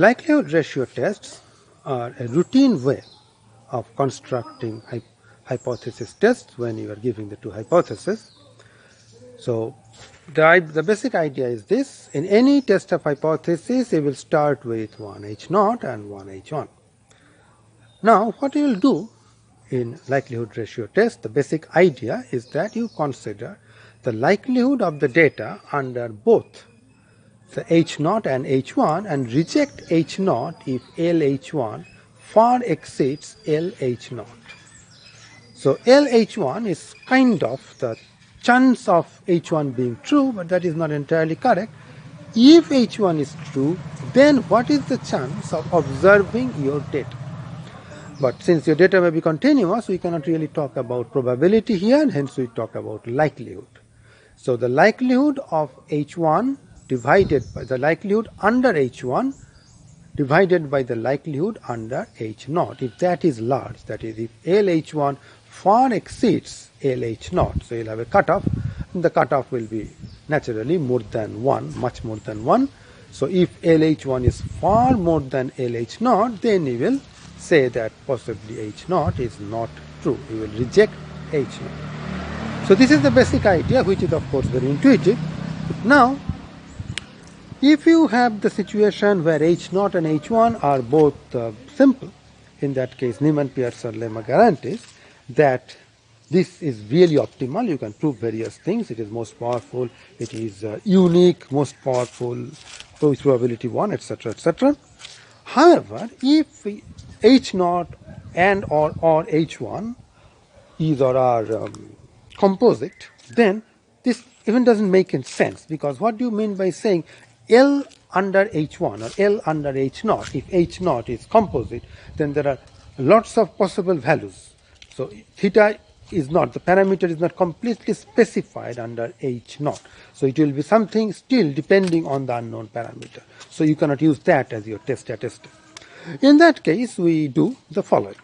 Likelihood ratio tests are a routine way of constructing hypothesis tests when you are giving the two hypotheses. So the basic idea is this: in any test of hypothesis, you will start with one H0 and one H1. Now what you will do in likelihood ratio test, the basic idea is that you consider the likelihood of the data under both the H0 and H1 and reject H0 if LH1 far exceeds LH0. So LH1 is kind of the chance of H1 being true, but that is not entirely correct. If H1 is true, then what is the chance of observing your data? But since your data may be continuous, we cannot really talk about probability here, and hence we talk about likelihood. So the likelihood of H1 divided by the likelihood under H1 divided by the likelihood under H0. If that is large, that is, if LH1 far exceeds LH0, so you'll have a cutoff, and the cutoff will be naturally more than 1, much more than 1. So if LH1 is far more than LH0, then you will say that possibly H0 is not true. You will reject H0. So this is the basic idea, which is of course very intuitive. Now, if you have the situation where H0 and H1 are both simple, in that case Neyman-Pearson lemma guarantees that this is really optimal. You can prove various things. It is most powerful, it is unique, most powerful, with probability 1, etc., etc. However, if H0 and or H1 either are composite, then this even doesn't make any sense, because what do you mean by saying L under H1 or L under H0? If H0 is composite, then there are lots of possible values. So theta is not, the parameter is not completely specified under H0. So it will be something still depending on the unknown parameter. So you cannot use that as your test statistic. In that case, we do the following.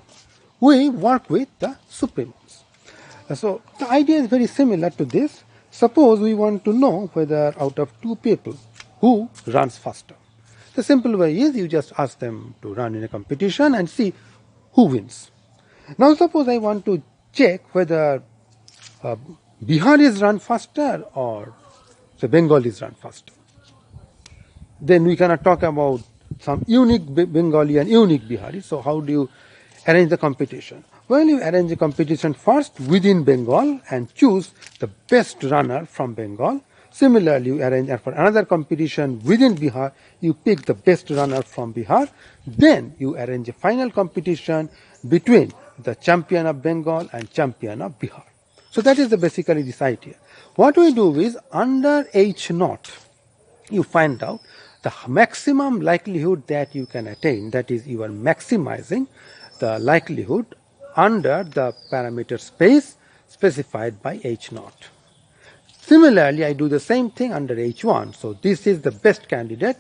We work with the supremums. So the idea is very similar to this. Suppose we want to know whether out of two people who runs faster. The simple way is you just ask them to run in a competition and see who wins. Now suppose I want to check whether Biharis run faster or the Bengalis run faster. Then we cannot talk about some unique Bengali and unique Bihari. So how do you arrange the competition? Well, you arrange the competition first within Bengal and choose the best runner from Bengal. Similarly, you arrange for another competition within Bihar, you pick the best runner from Bihar. Then you arrange a final competition between the champion of Bengal and champion of Bihar. So that is basically this idea. What we do is under H0, you find out the maximum likelihood that you can attain, that is, you are maximizing the likelihood under the parameter space specified by H0. Similarly, I do the same thing under H1. So this is the best candidate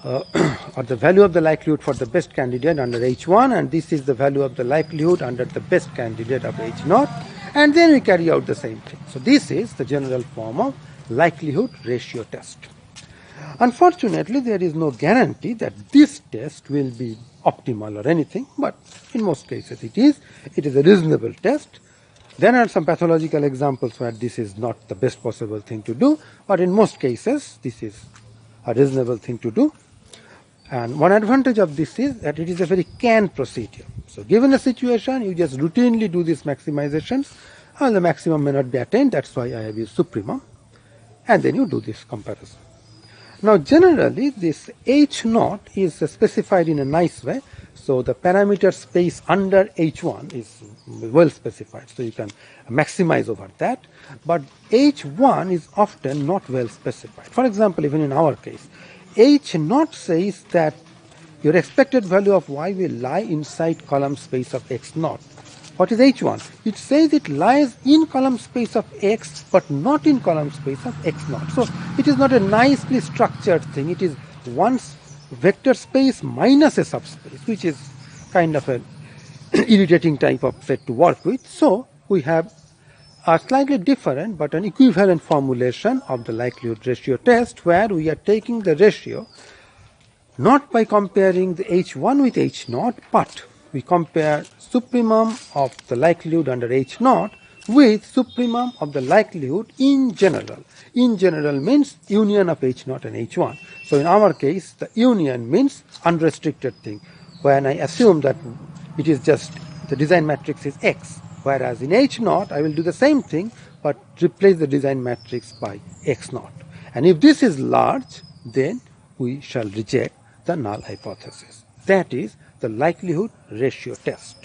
or the value of the likelihood for the best candidate under H1, and this is the value of the likelihood under the best candidate of H0, and then we carry out the same thing. So this is the general form of likelihood ratio test. Unfortunately, there is no guarantee that this test will be optimal or anything, but in most cases it is. It is a reasonable test. There are some pathological examples where this is not the best possible thing to do, but in most cases this is a reasonable thing to do. And one advantage of this is that it is a very canned procedure. So given a situation, you just routinely do these maximizations, and the maximum may not be attained. That's why I have used supremum, and then you do this comparison. Now generally this H0 is specified in a nice way. So the parameter space under H1 is well specified, so you can maximize over that. But H1 is often not well specified. For example, even in our case, H0 says that your expected value of y will lie inside column space of x0. What is H1? It says it lies in column space of x, but not in column space of x0. So it is not a nicely structured thing. It is one vector space minus a subspace, which is kind of an irritating type of set to work with. So we have a slightly different but an equivalent formulation of the likelihood ratio test, where we are taking the ratio not by comparing the H1 with H0, but we compare supremum of the likelihood under H0 with supremum of the likelihood in general. In general means union of H0 and H1. So in our case, the union means unrestricted thing. When I assume that it is just the design matrix is X, whereas in H0 I will do the same thing but replace the design matrix by X0. And if this is large, then we shall reject the null hypothesis. That is the likelihood ratio test.